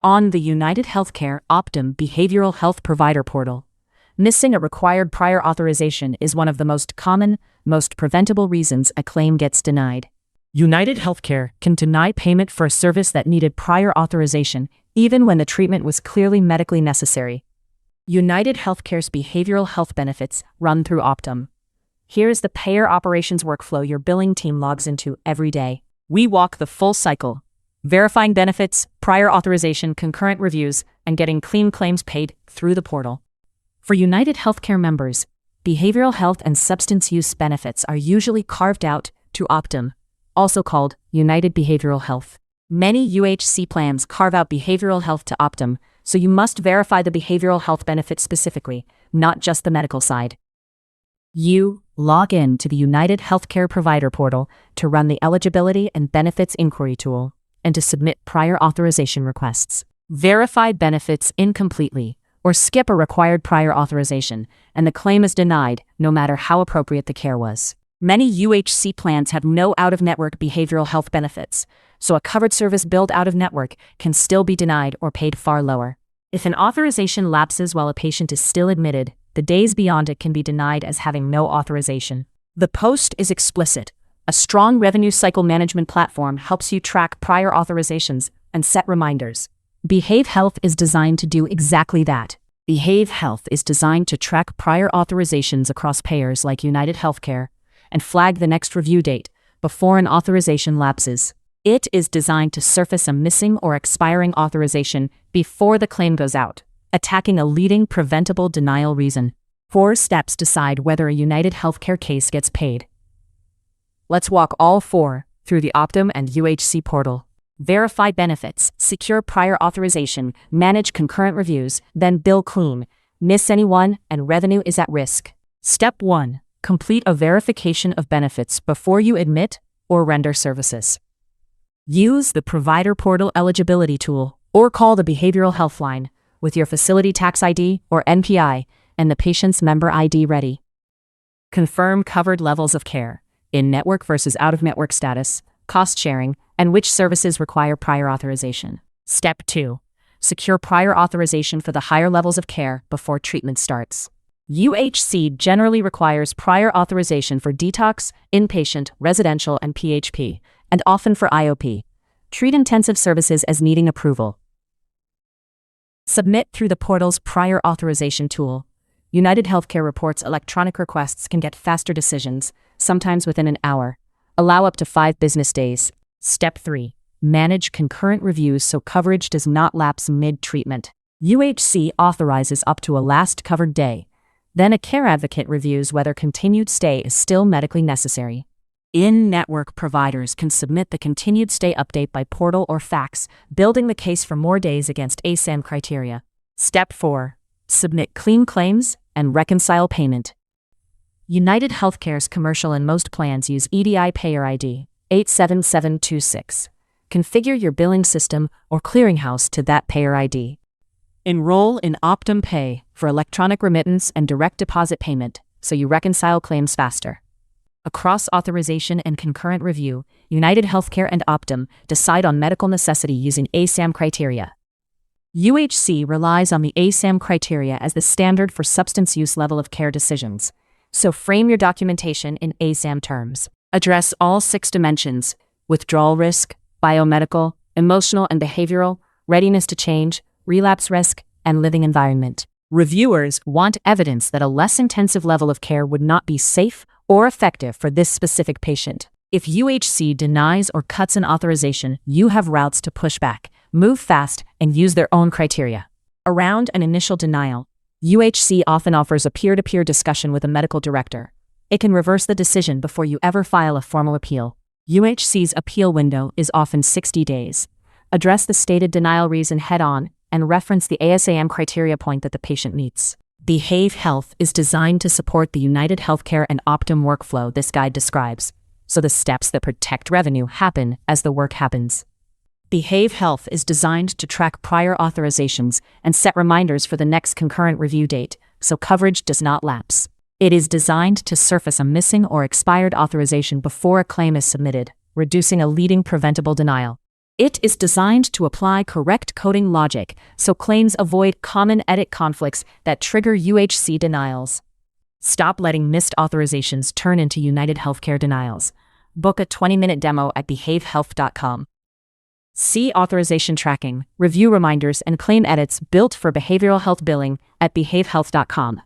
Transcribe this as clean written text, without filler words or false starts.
On the UnitedHealthcare Optum Behavioral Health Provider Portal, missing a required prior authorization is one of the most common, most preventable reasons a claim gets denied. UnitedHealthcare can deny payment for a service that needed prior authorization, even when the treatment was clearly medically necessary. UnitedHealthcare's behavioral health benefits run through Optum. Here's the payer operations workflow your billing team logs into every day. We walk the full cycle, verifying benefits, prior authorization, concurrent reviews, and getting clean claims paid through the portal. For UnitedHealthcare members, behavioral health and substance use benefits are usually carved out to Optum, also called United Behavioral Health. Many UHC plans carve out behavioral health to Optum, so you must verify the behavioral health benefit specifically, not just the medical side. You log in to the UnitedHealthcare Provider Portal to run the Eligibility and Benefits Inquiry tool and to submit prior authorization requests. Verify benefits incompletely or skip a required prior authorization, and the claim is denied no matter how appropriate the care was. Many UHC plans have no out-of-network behavioral health benefits, so a covered service billed out-of-network can still be denied or paid far lower. If an authorization lapses while a patient is still admitted, the days beyond it can be denied as having no authorization. The post is explicit. A strong revenue cycle management platform helps you track prior authorizations and set reminders. Behave Health is designed to do exactly that. Behave Health is designed to track prior authorizations across payers like UnitedHealthcare and flag the next review date before an authorization lapses. It is designed to surface a missing or expiring authorization before the claim goes out, attacking a leading preventable denial reason. 4 steps decide whether a UnitedHealthcare case gets paid. Let's walk all 4 through the Optum and UHC portal. Verify benefits, secure prior authorization, manage concurrent reviews, then bill clean. Miss anyone and revenue is at risk. Step 1. Complete a verification of benefits before you admit or render services. Use the Provider Portal Eligibility tool or call the Behavioral Health Line with your facility tax ID or NPI and the patient's member ID ready. Confirm covered levels of care, in-network versus out-of-network status, cost sharing, and which services require prior authorization. Step 2. Secure prior authorization for the higher levels of care before treatment starts. UHC generally requires prior authorization for detox, inpatient, residential, and PHP, and often for IOP. Treat intensive services as needing approval. Submit through the portal's prior authorization tool. UnitedHealthcare reports electronic requests can get faster decisions, sometimes within an hour. Allow up to 5 business days. Step 3. Manage concurrent reviews so coverage does not lapse mid-treatment. UHC authorizes up to a last covered day. Then a care advocate reviews whether continued stay is still medically necessary. In-network providers can submit the continued stay update by portal or fax, building the case for more days against ASAM criteria. Step 4. Submit clean claims and reconcile payment. UnitedHealthcare's commercial and most plans use EDI Payer ID 87726. Configure your billing system or clearinghouse to that payer ID. Enroll in Optum Pay for electronic remittance and direct deposit payment so you reconcile claims faster. Across authorization and concurrent review, UnitedHealthcare and Optum decide on medical necessity using ASAM criteria. UHC relies on the ASAM criteria as the standard for substance use level of care decisions, so frame your documentation in ASAM terms. Address all 6 dimensions: withdrawal risk, biomedical, emotional and behavioral, readiness to change, relapse risk, and living environment. Reviewers want evidence that a less intensive level of care would not be safe or effective for this specific patient. If UHC denies or cuts an authorization, you have routes to push back, move fast, and use their own criteria. Around an initial denial, UHC often offers a peer-to-peer discussion with a medical director. It can reverse the decision before you ever file a formal appeal. UHC's appeal window is often 60 days. Address the stated denial reason head-on and reference the ASAM criteria point that the patient meets. Behave Health is designed to support the UnitedHealthcare and Optum workflow this guide describes, so the steps that protect revenue happen as the work happens. Behave Health is designed to track prior authorizations and set reminders for the next concurrent review date, so coverage does not lapse. It is designed to surface a missing or expired authorization before a claim is submitted, reducing a leading preventable denial. It is designed to apply correct coding logic so claims avoid common edit conflicts that trigger UHC denials. Stop letting missed authorizations turn into UnitedHealthcare denials. Book a 20-minute demo at behavehealth.com. See authorization tracking, review reminders, and claim edits built for behavioral health billing at behavehealth.com.